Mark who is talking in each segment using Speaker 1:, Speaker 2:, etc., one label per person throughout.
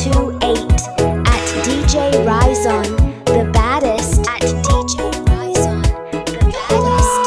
Speaker 1: at DJ Rizon, the baddest. At DJ Rizon, the baddest.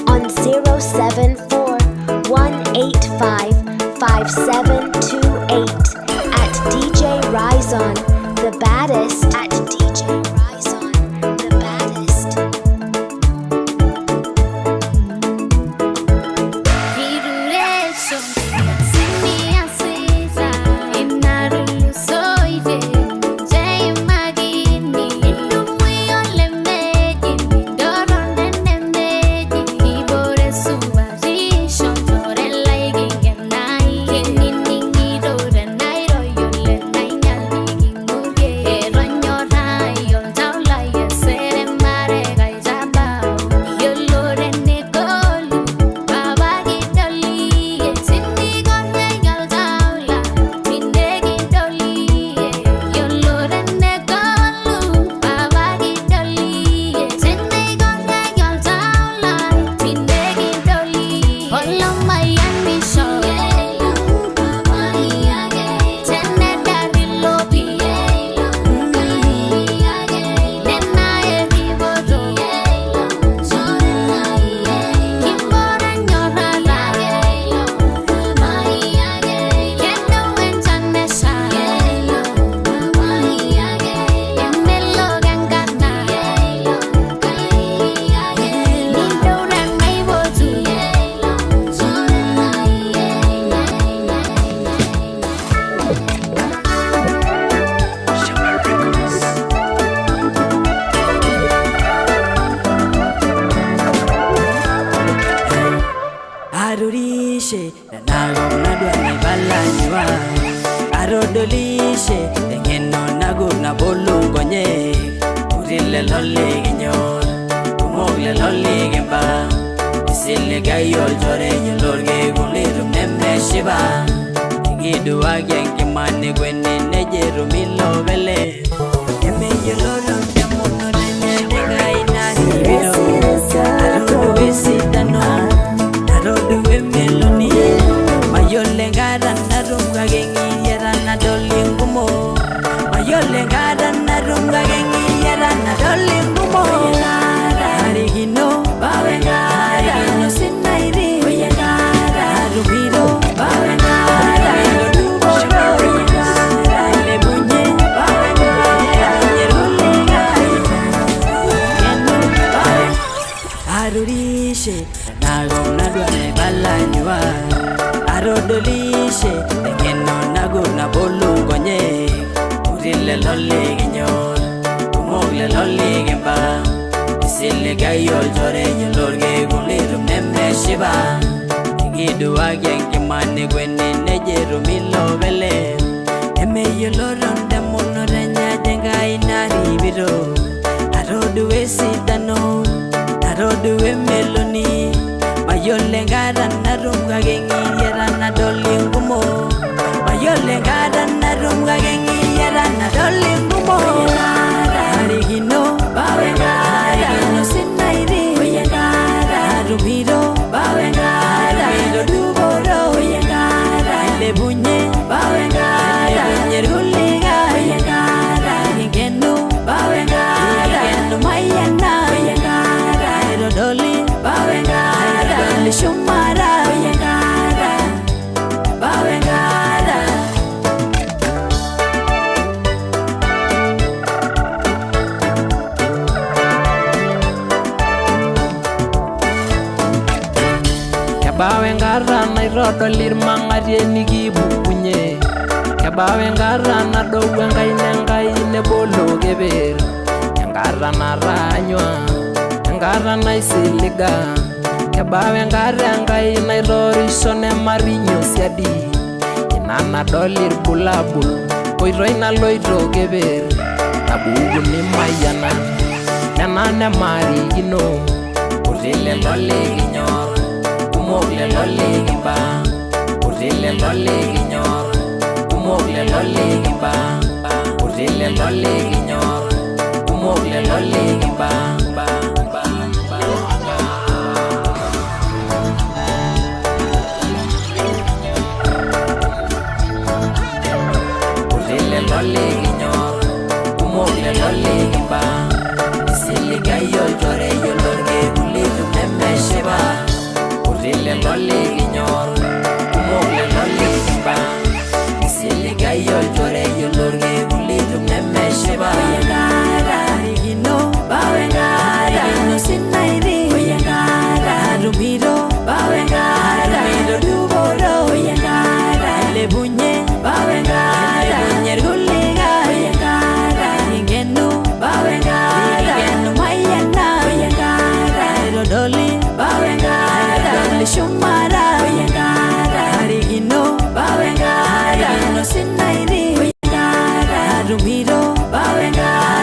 Speaker 1: On 074-185-5728 at DJ Rizon, the baddest. At DJ Rizon, the baddest.
Speaker 2: Arurishe nago nadwa ni balanywa Arodolishe ngeno nago na bolungonye Urile lole genyor Umogle lole gemba Isile gayo jore nyolorge gulirum nemme shiba Gidu agenge mane gweni nejeru milo vele Eme yoloro demono renye dega inari viro Arodo esitano Arodo emeloni Mayole ngara narunga gengi yera na dolingumo Mayole ngara narunga gengi yera na dolingumo Arigino bawengara Arigino sinairi Oyengara Arubiro bawengara Aruduboro Oyengara Lebunye bawengara Nyerulega Genu bawengara Arurishe nago nadwa ne balanywa Arodolishe ngeno nago na bolungonye Urile lole genyor Umogle lole gemba Isile gayo jore nyolorge gulirum nemme shiba Gidu agenge mane gweni nejeru milo vele Eme yoloron demono renya jenga inari biro Arodu esitano Arodu emeloni Mayole ngara narunga gengi yera na dolingumo Mayole ngara narunga gengi yera na dolingumo Arigino bawengara Arigino sinairi Oyengara Arubiro bawengara Arubiro duboro Oyengara Lebunye bawengara Lebunye ruliga Oyengara Ngenu bawengara Ngenu mayana Oyengara Irodoli bawengara Irodoli shumara Oyengara bawengara
Speaker 3: Bawengara na irodolir mangarie nikibukunye Bawengara na dowengai nengai nebolo geber Engara na ranywa Engara na isiliga Bawengara ngai na irorisho ne marinyo siadi Inana dolir bulabul Koiroi na loiro geber Tabugu ni mayana Nena mari gino Urile lole ginyor Umogle lole gimba Urile lole ginyor Umogle lole gimba Urile lole ginyor Umogle lole gimba Urile lole ginyor Umogle lole gimba Isili gayo jore yolorge gulirum nemme shiba Urile lole ginyor Umogle lole gimba Isili gayo jore yolorge gulirum nemme shiba Oyengara Arigino bawengara Arigino sinairi Oyengara Arubiro bawengara Arubiro duboro Oyengara Lebunye bawengara Lebunye ruliga Oyengara Ngenu bawengara Ngenu mayana Oyengara Irodoli bawengara Irodoli shumara Oyengara Arigino bawengara Arigino sinairi Oyengara Arubiro bawengara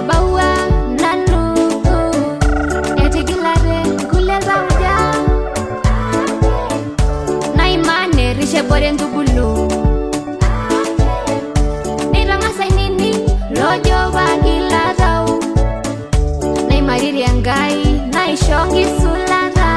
Speaker 4: bawa nanu etigilare kule zauja na imane rishe bore ndugulu nirangasa nini lojo bagila zau na imariri angai na ishongi sulara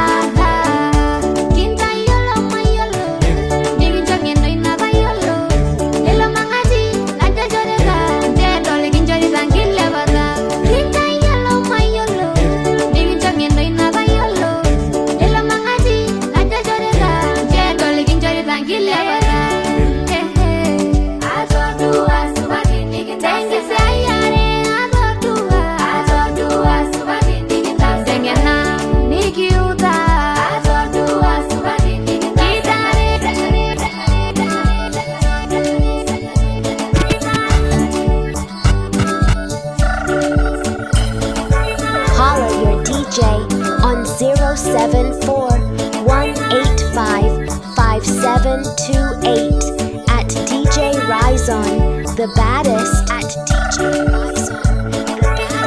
Speaker 1: on 074-185-5728 at DJ Rizon, the baddest at DJ Rizon, the baddest.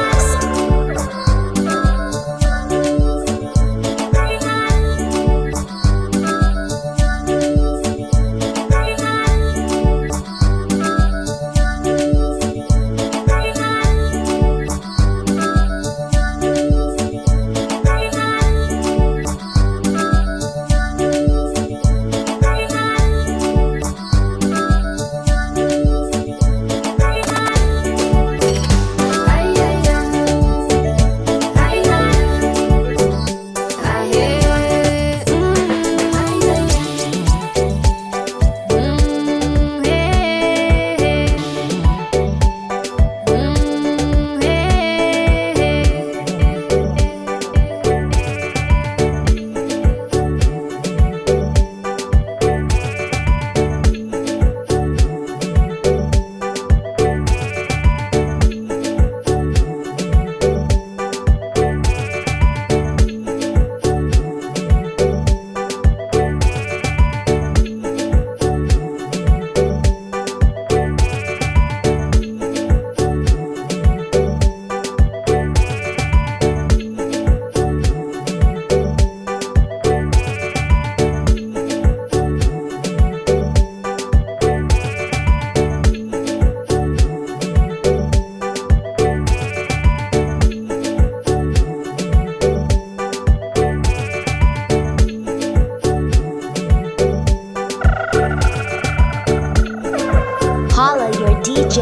Speaker 1: Holla your DJ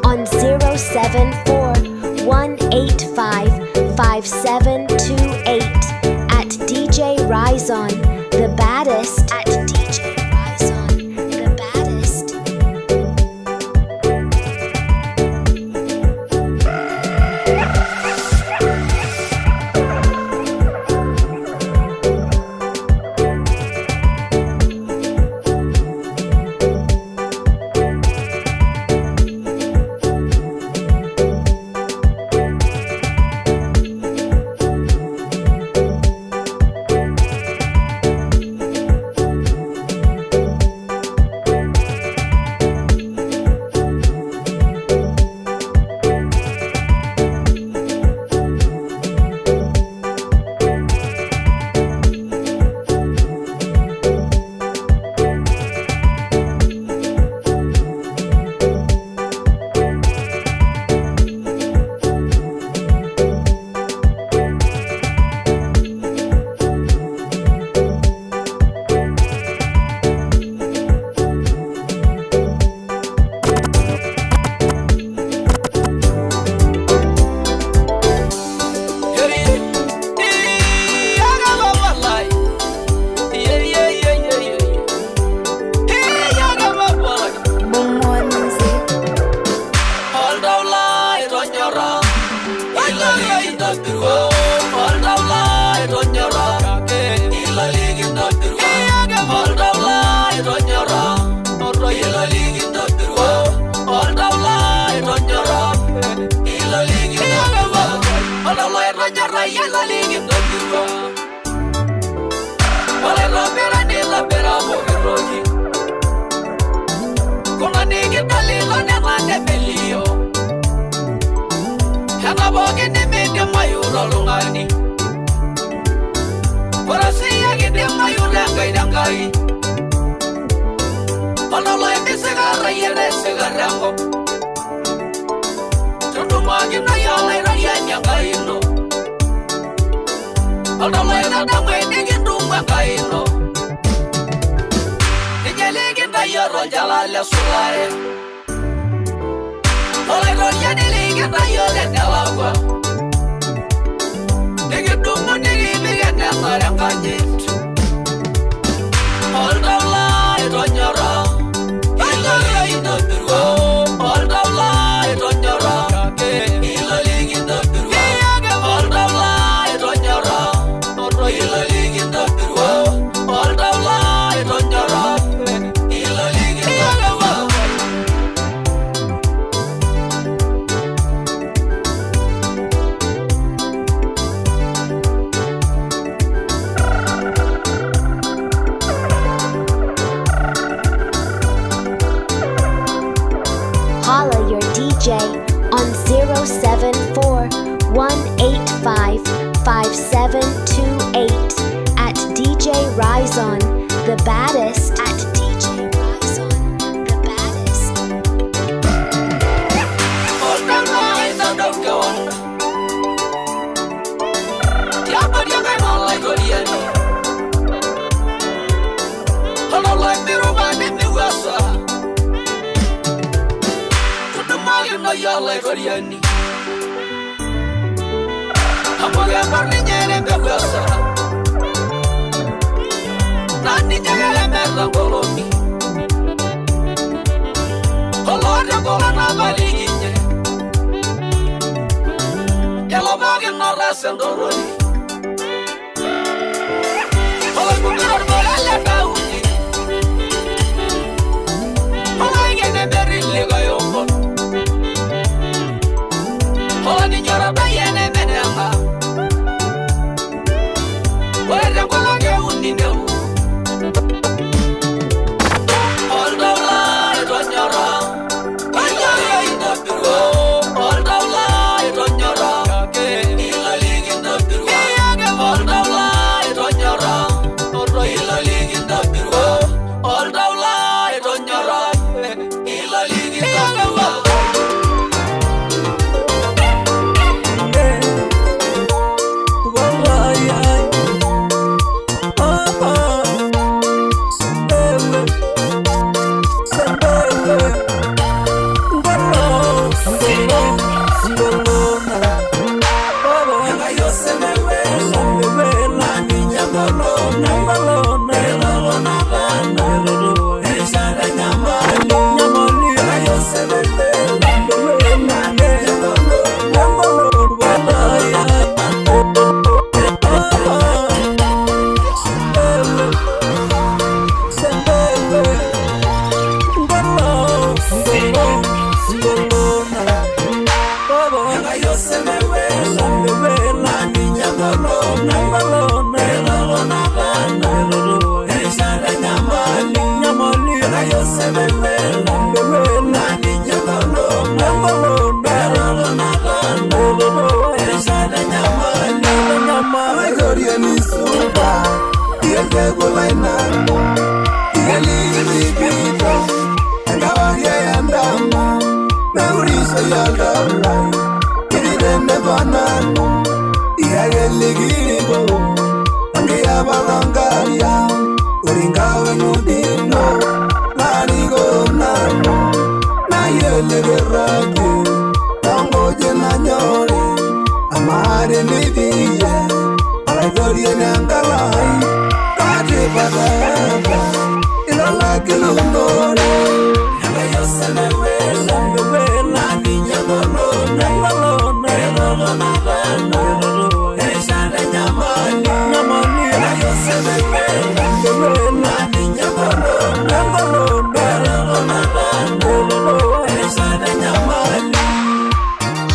Speaker 1: on 074-185-5728 at DJ Rizon, the baddest at DJ Rizon, the baddest.
Speaker 3: Yakaboke ni media mayuro lungani Orasiya gede mayura kaidangai Ololai misegara yere segarango Tudumagi na yalai raya nyagaino Ololai na damai digindunga kaino Nijaligi na yoro jalale sulare Olai roya niligi na yole galagwa Digindunga nigimiga nemare kajit Ololai ronyora
Speaker 1: Holla your DJ on 074-185-5728 at DJ Rizon, the baddest. At DJ Rizon, the baddest.
Speaker 3: Yalla Koreani Amoga parni nyere mbewasa Nani nyere merla koloni Koloni kola na baligi nye Yalla boge norra sendoroni Kola kumirar bola leta uji Kola igene berili gayomon Hola niñora bayene menema Where kola ke unine All the light on your arm Ayaya in the bureau All the light on your arm Ila lig in the bureau All the light on your arm Ila lig in the bureau All the light on your arm Ila lig in the bureau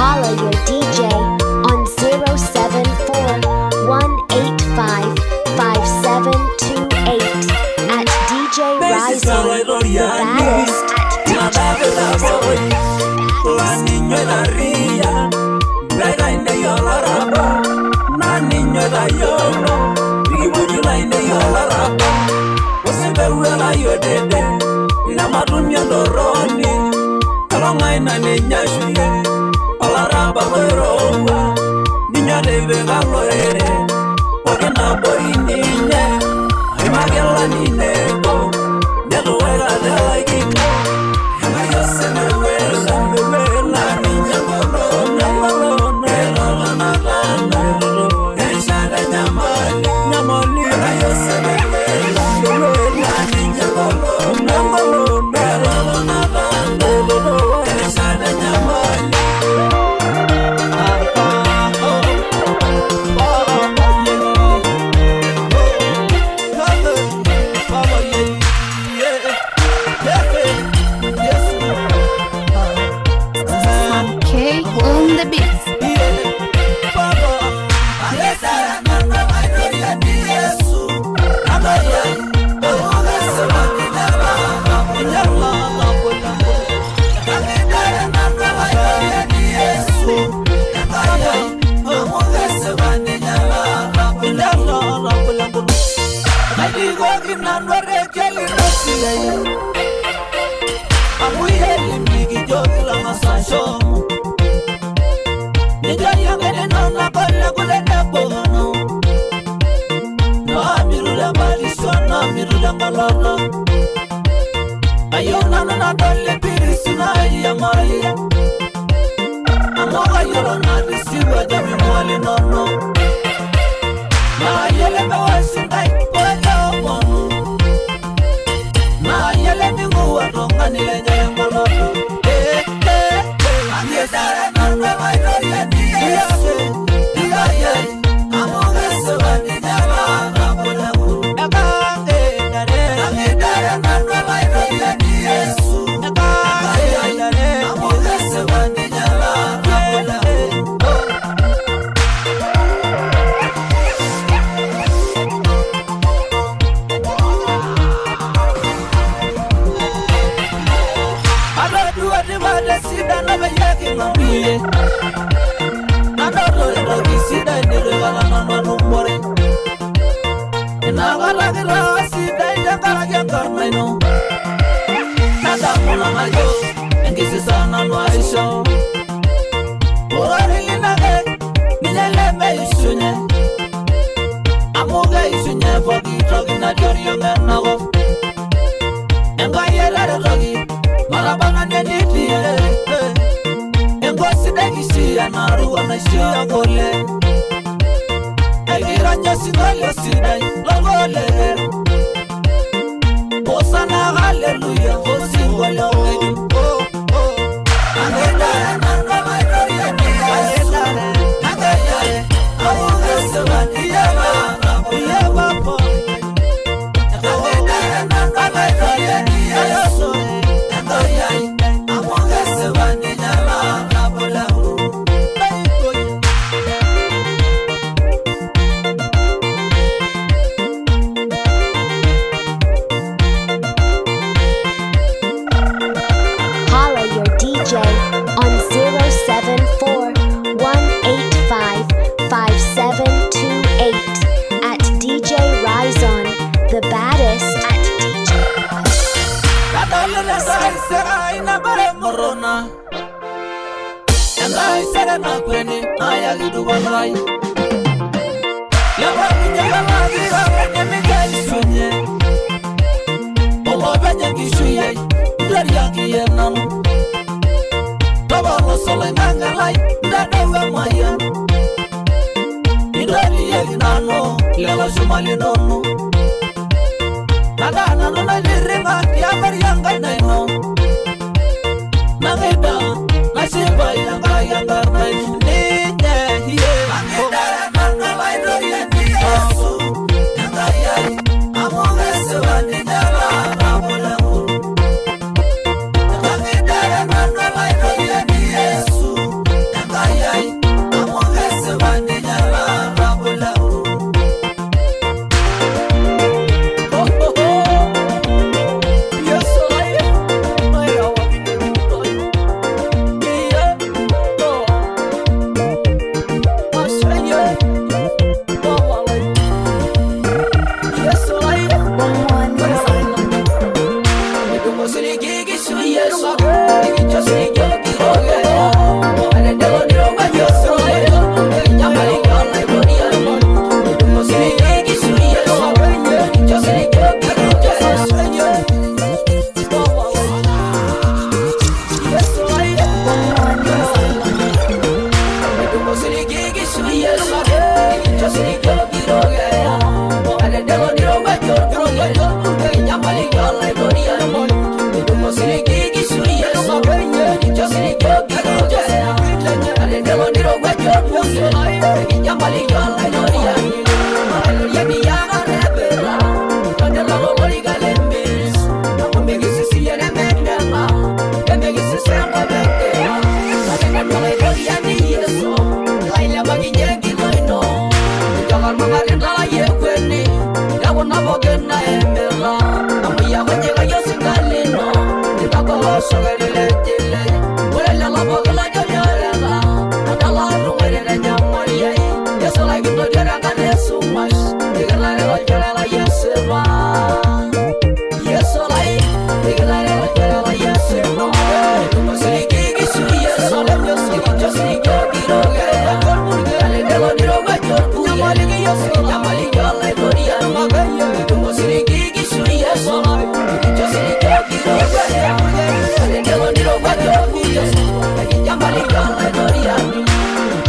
Speaker 1: Holla your DJ on 074-185-5728 at DJ Rizon, the baddest. At DJ Rizon, the baddest.
Speaker 3: toroni Kalongai na ninyashuye Palaraba werowa Ninyale vega lorere Wakena bori ninye Aimagela ninego Nelo wega dela ikiko Yama yose mewela Mewela ninya kolona Melolo na lana Eshada nyamali Nyamali Yama yose mewela Mewela ninya kolona Melolo na lana Eshada nyamali
Speaker 4: Okay, on the beats.
Speaker 3: Ayona na dole pirisi na yamaya Amoga yoro na disiwa jami mwali nono Na yele mewa sindai kwa yawonu Na yele mingu watonga nile nye maloto Angezara na mwewa yori ya niyesu Ikaye Amoga sewa ni nyama Kapula kuru Angedara na mwewa yori ya niyesu Ikaye Amoga sewa ni nyama Kapula kuru Adodua di wale sida na beyeki mamiye Adodua di wale sida indire wala nanwa numbore Inagala gila sida indakara gengar naino Nadamu na majo Engisi sana nwaisho Urari linage Minyele me ishunye Amuge ishunye Fogi togi na jori yunga nago Enga yelere togi Marabana neniti Engosi degisi ya naruwa na shia gole Egiranya sigole sidai logole Osana hallelujah Osi wale omeju Angedare nanga maidori ya niya Angedare Amuge sewani yama Yama po Angedare nanga maidori ya niya
Speaker 1: Holla your DJ on 074-185-5728 at DJ Rizon, the baddest at DJ
Speaker 3: Yes,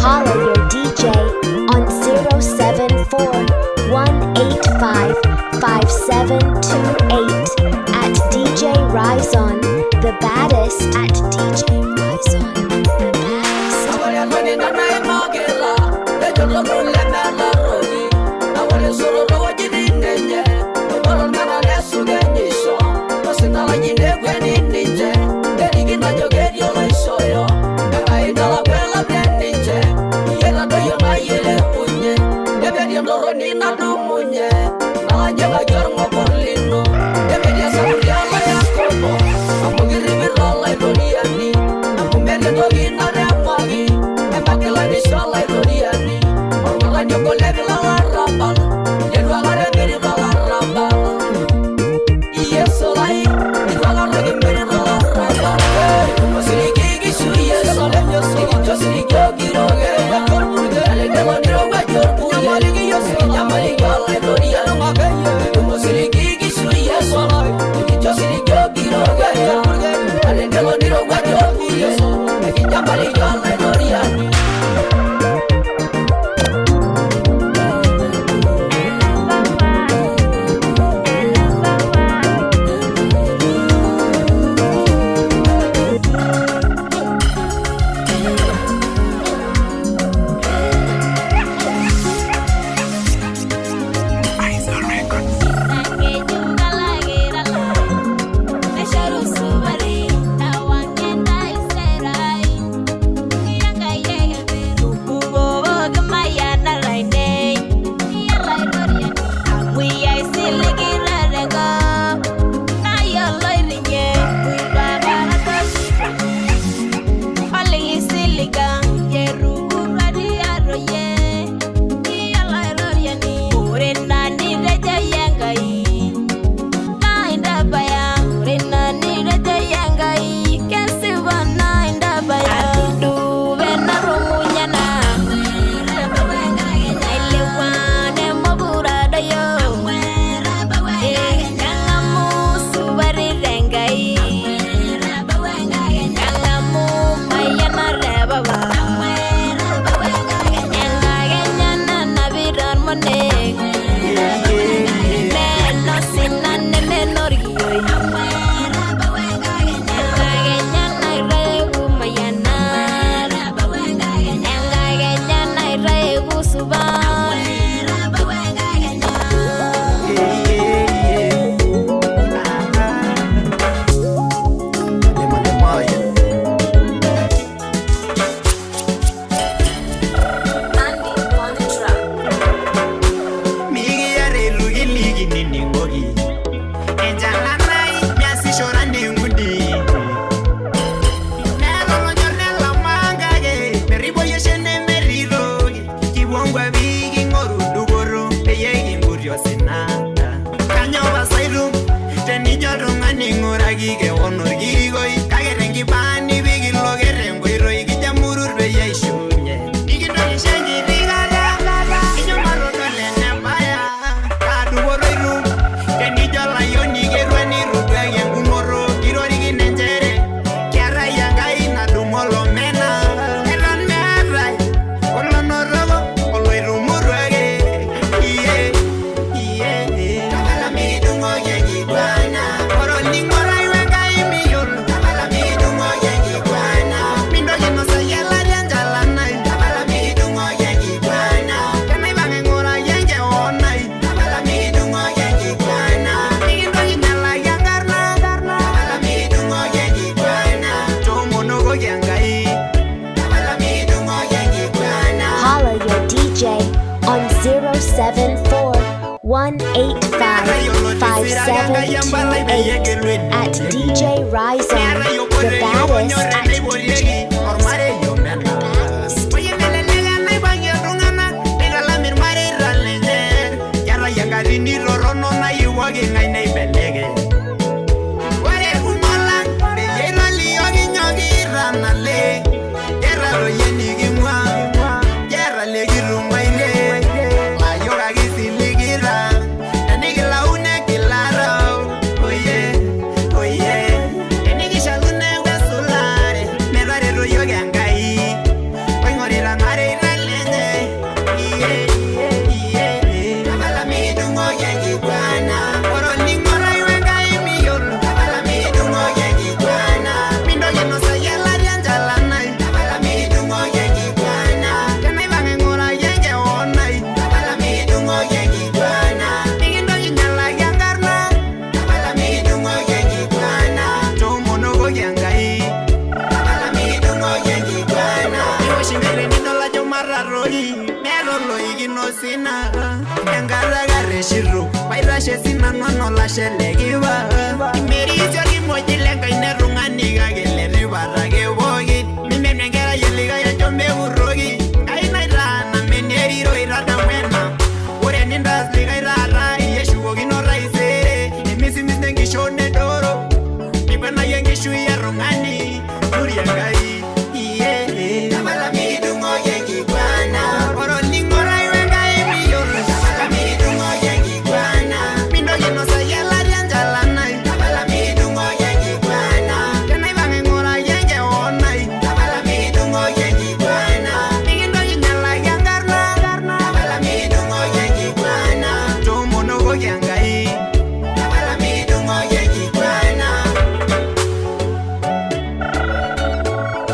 Speaker 1: Holler your DJ on 074-185-5728 at DJ Rizon, the baddest at DJ Rizon, the baddest.
Speaker 5: Wangwabi
Speaker 1: DJ on 074-185-5728 at DJ Rizon, the baddest at DJ Rizon, the baddest.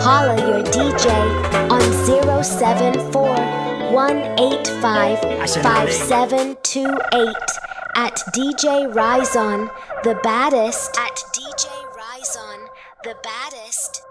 Speaker 1: Holla your DJ on 074-185-5728 at DJ Rizon, the baddest at DJ Rizon, the baddest.